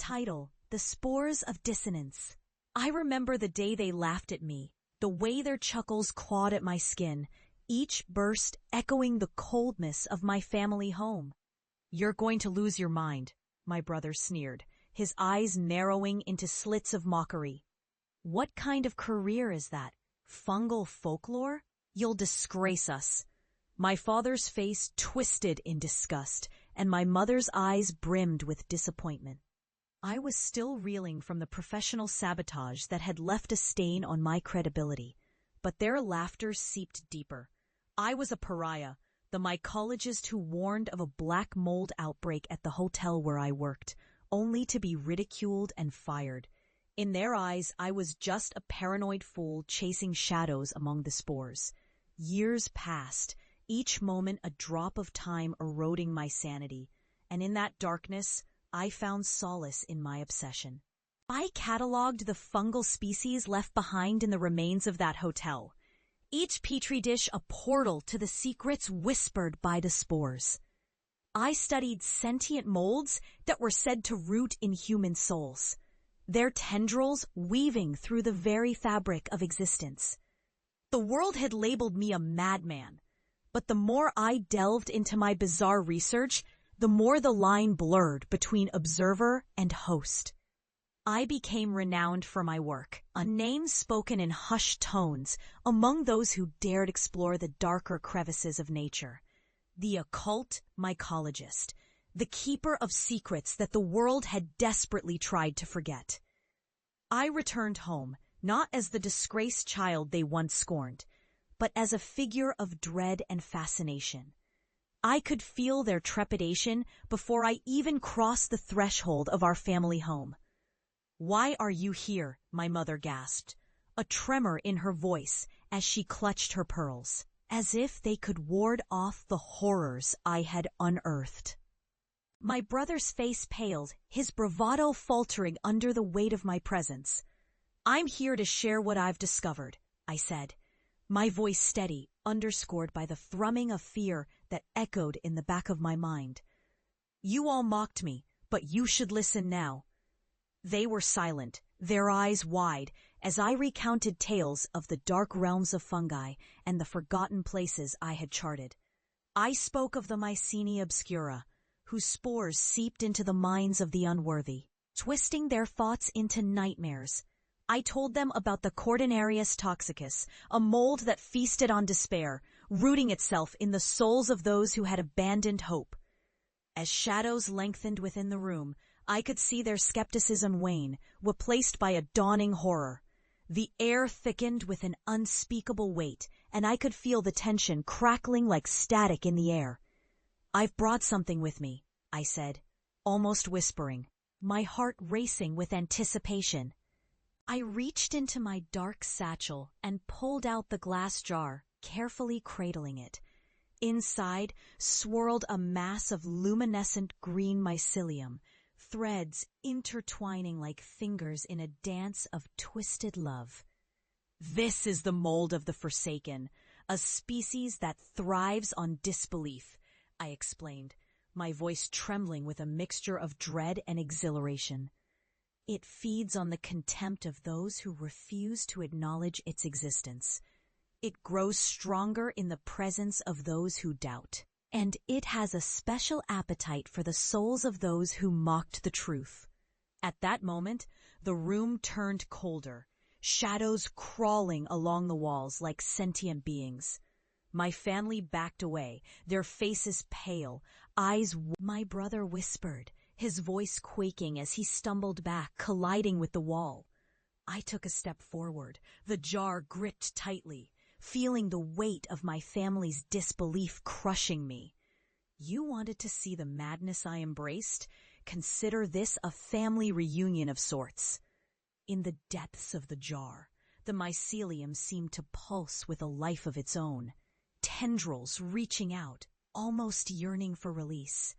Title: The Spores of Dissonance. I remember the day they laughed at me, the way their chuckles clawed at my skin, each burst echoing the coldness of my family home. "You're going to lose your mind," my brother sneered, his eyes narrowing into slits of mockery. "What kind of career is that? Fungal folklore? You'll disgrace us." My father's face twisted in disgust, and my mother's eyes brimmed with disappointment. I was still reeling from the professional sabotage that had left a stain on my credibility, but their laughter seeped deeper. I was a pariah, the mycologist who warned of a black mold outbreak at the hotel where I worked, only to be ridiculed and fired. In their eyes, I was just a paranoid fool chasing shadows among the spores. Years passed, each moment a drop of time eroding my sanity, and in that darkness, I found solace in my obsession. I cataloged the fungal species left behind in the remains of that hotel, each petri dish a portal to the secrets whispered by the spores. I studied sentient molds that were said to root in human souls, their tendrils weaving through the very fabric of existence. The world had labeled me a madman, but the more I delved into my bizarre research, the more the line blurred between observer and host. I became renowned for my work, a name spoken in hushed tones among those who dared explore the darker crevices of nature. The occult mycologist, the keeper of secrets that the world had desperately tried to forget. I returned home, not as the disgraced child they once scorned, but as a figure of dread and fascination. I could feel their trepidation before I even crossed the threshold of our family home. "Why are you here?" my mother gasped, a tremor in her voice as she clutched her pearls, as if they could ward off the horrors I had unearthed. My brother's face paled, his bravado faltering under the weight of my presence. "I'm here to share what I've discovered," I said, my voice steady, underscored by the thrumming of fear that echoed in the back of my mind. "You all mocked me, but you should listen now." They were silent, their eyes wide, as I recounted tales of the dark realms of fungi and the forgotten places I had charted. I spoke of the Mycenia obscura, whose spores seeped into the minds of the unworthy, twisting their thoughts into nightmares. I told them about the Cordonarius toxicus, a mold that feasted on despair, rooting itself in the souls of those who had abandoned hope. As shadows lengthened within the room, I could see their skepticism wane, replaced by a dawning horror. The air thickened with an unspeakable weight, and I could feel the tension crackling like static in the air. "I've brought something with me," I said, almost whispering, my heart racing with anticipation. I reached into my dark satchel and pulled out the glass jar, carefully cradling it. Inside swirled a mass of luminescent green mycelium, threads intertwining like fingers in a dance of twisted love. "This is the mold of the Forsaken, a species that thrives on disbelief," I explained, my voice trembling with a mixture of dread and exhilaration. "It feeds on the contempt of those who refuse to acknowledge its existence. It grows stronger in the presence of those who doubt. And it has a special appetite for the souls of those who mocked the truth." At that moment, the room turned colder, shadows crawling along the walls like sentient beings. My family backed away, their faces pale, My brother whispered, his voice quaking as he stumbled back, colliding with the wall. I took a step forward, the jar gripped tightly, feeling the weight of my family's disbelief crushing me. "You wanted to see the madness I embraced? Consider this a family reunion of sorts." In the depths of the jar, the mycelium seemed to pulse with a life of its own, tendrils reaching out, almost yearning for release.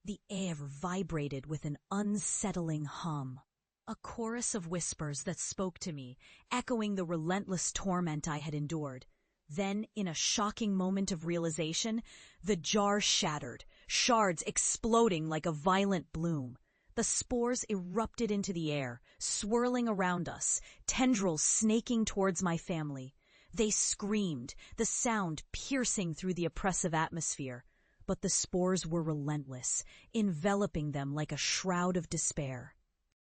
The air vibrated with an unsettling hum, a chorus of whispers that spoke to me, echoing the relentless torment I had endured. Then, in a shocking moment of realization, the jar shattered, shards exploding like a violent bloom. The spores erupted into the air, swirling around us, tendrils snaking towards my family. They screamed, the sound piercing through the oppressive atmosphere. But the spores were relentless, enveloping them like a shroud of despair.